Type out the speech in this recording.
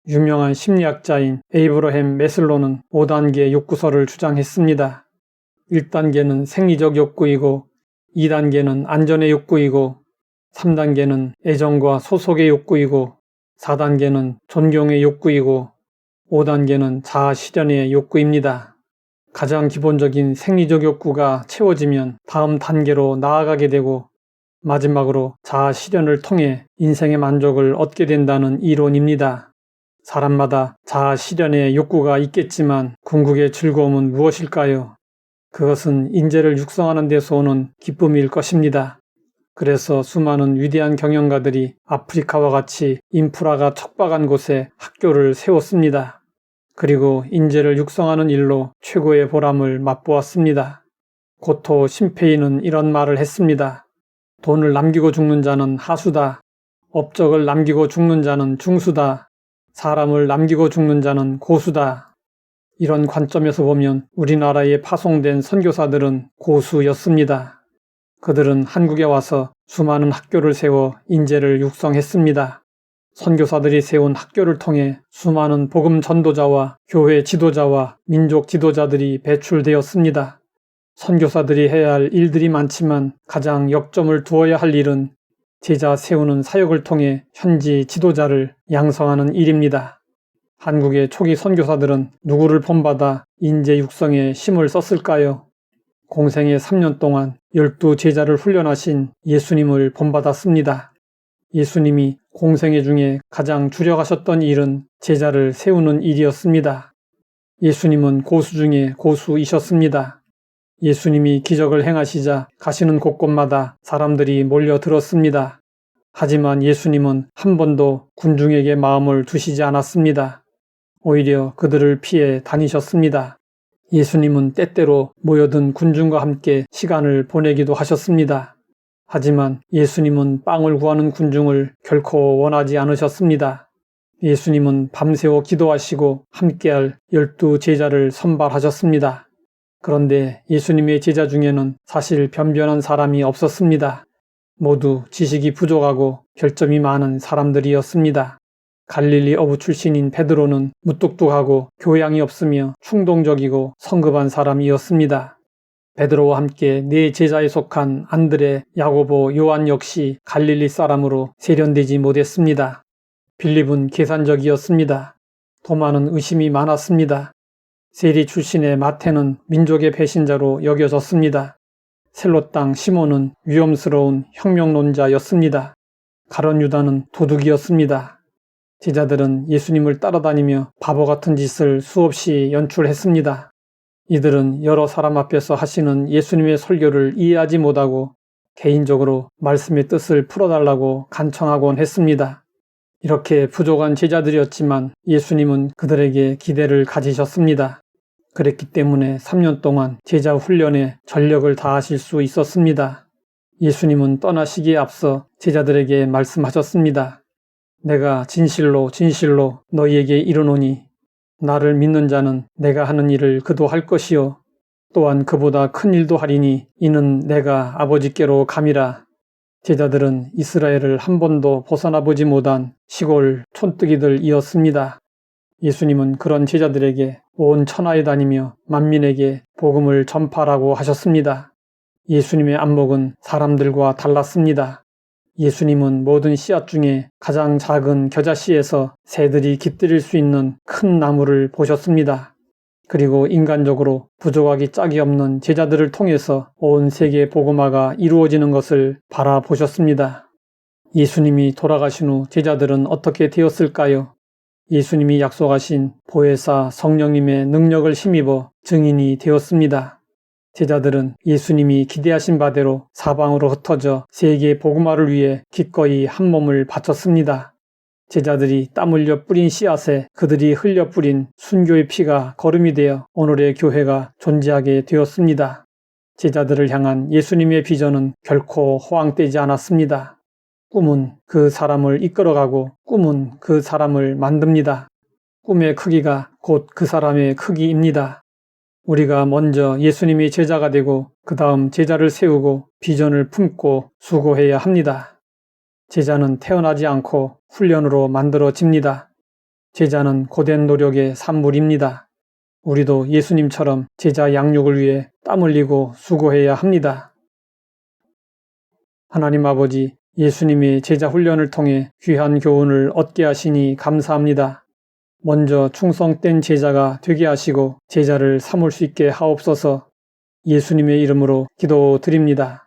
유명한 심리학자인 에이브러햄 매슬로는 5단계 욕구설을 주장했습니다. 1단계는 생리적 욕구이고 2단계는 안전의 욕구이고 3단계는 애정과 소속의 욕구이고 4단계는 존경의 욕구이고 5단계는 자아 실현의 욕구입니다. 가장 기본적인 생리적 욕구가 채워지면 다음 단계로 나아가게 되고 마지막으로 자아 실현을 통해 인생의 만족을 얻게 된다는 이론입니다. 사람마다 자아 실현의 욕구가 있겠지만 궁극의 즐거움은 무엇일까요? 그것은 인재를 육성하는 데서 오는 기쁨일 것입니다. 그래서 수많은 위대한 경영가들이 아프리카와 같이 인프라가 척박한 곳에 학교를 세웠습니다. 그리고 인재를 육성하는 일로 최고의 보람을 맛보았습니다. 고토 신페이는 이런 말을 했습니다. 돈을 남기고 죽는 자는 하수다. 업적을 남기고 죽는 자는 중수다. 사람을 남기고 죽는 자는 고수다. 이런 관점에서 보면 우리나라에 파송된 선교사들은 고수였습니다. 그들은 한국에 와서 수많은 학교를 세워 인재를 육성했습니다. 선교사들이 세운 학교를 통해 수많은 복음 전도자와 교회 지도자와 민족 지도자들이 배출되었습니다. 선교사들이 해야 할 일들이 많지만 가장 역점을 두어야 할 일은 제자 세우는 사역을 통해 현지 지도자를 양성하는 일입니다. 한국의 초기 선교사들은 누구를 본받아 인재 육성에 힘을 썼을까요? 공생의 3년 동안 12제자를 훈련하신 예수님을 본받았습니다. 예수님이 공생애 중에 가장 주력하셨던 일은 제자를 세우는 일이었습니다. 예수님은 고수 중에 고수이셨습니다. 예수님이 기적을 행하시자 가시는 곳곳마다 사람들이 몰려들었습니다. 하지만 예수님은 한 번도 군중에게 마음을 두시지 않았습니다. 오히려 그들을 피해 다니셨습니다. 예수님은 때때로 모여든 군중과 함께 시간을 보내기도 하셨습니다. 하지만 예수님은 빵을 구하는 군중을 결코 원하지 않으셨습니다. 예수님은 밤새워 기도하시고 함께할 12제자를 선발하셨습니다. 그런데 예수님의 제자 중에는 사실 변변한 사람이 없었습니다. 모두 지식이 부족하고 결점이 많은 사람들이었습니다. 갈릴리 어부 출신인 베드로는 무뚝뚝하고 교양이 없으며 충동적이고 성급한 사람이었습니다. 베드로와 함께 네 제자에 속한 안드레, 야고보, 요한 역시 갈릴리 사람으로 세련되지 못했습니다. 빌립은 계산적이었습니다. 도마는 의심이 많았습니다. 세리 출신의 마태는 민족의 배신자로 여겨졌습니다. 셀로 땅 시몬은 위험스러운 혁명론자였습니다. 가룟 유다는 도둑이었습니다. 제자들은 예수님을 따라다니며 바보 같은 짓을 수없이 연출했습니다. 이들은 여러 사람 앞에서 하시는 예수님의 설교를 이해하지 못하고 개인적으로 말씀의 뜻을 풀어달라고 간청하곤 했습니다. 이렇게 부족한 제자들이었지만 예수님은 그들에게 기대를 가지셨습니다. 그랬기 때문에 3년 동안 제자 훈련에 전력을 다하실 수 있었습니다. 예수님은 떠나시기에 앞서 제자들에게 말씀하셨습니다. 내가 진실로 진실로 너희에게 이르노니 나를 믿는 자는 내가 하는 일을 그도 할 것이요 또한 그보다 큰 일도 하리니 이는 내가 아버지께로 감이라. 제자들은 이스라엘을 한 번도 벗어나 보지 못한 시골 촌뜨기들이었습니다. 예수님은 그런 제자들에게 온 천하에 다니며 만민에게 복음을 전파라고 하셨습니다. 예수님의 안목은 사람들과 달랐습니다. 예수님은 모든 씨앗 중에 가장 작은 겨자씨에서 새들이 깃들일 수 있는 큰 나무를 보셨습니다. 그리고 인간적으로 부족하기 짝이 없는 제자들을 통해서 온 세계 복음화가 이루어지는 것을 바라보셨습니다. 예수님이 돌아가신 후 제자들은 어떻게 되었을까요? 예수님이 약속하신 보혜사 성령님의 능력을 힘입어 증인이 되었습니다. 제자들은 예수님이 기대하신 바대로 사방으로 흩어져 세계 복음화를 위해 기꺼이 한 몸을 바쳤습니다. 제자들이 땀 흘려 뿌린 씨앗에 그들이 흘려 뿌린 순교의 피가 거름이 되어 오늘의 교회가 존재하게 되었습니다. 제자들을 향한 예수님의 비전은 결코 허황되지 않았습니다. 꿈은 그 사람을 이끌어가고 꿈은 그 사람을 만듭니다. 꿈의 크기가 곧 그 사람의 크기입니다. 우리가 먼저 예수님의 제자가 되고 그 다음 제자를 세우고 비전을 품고 수고해야 합니다. 제자는 태어나지 않고 훈련으로 만들어집니다. 제자는 고된 노력의 산물입니다. 우리도 예수님처럼 제자 양육을 위해 땀 흘리고 수고해야 합니다. 하나님 아버지, 예수님의 제자 훈련을 통해 귀한 교훈을 얻게 하시니 감사합니다. 먼저 충성된 제자가 되게 하시고 제자를 삼을 수 있게 하옵소서. 예수님의 이름으로 기도드립니다.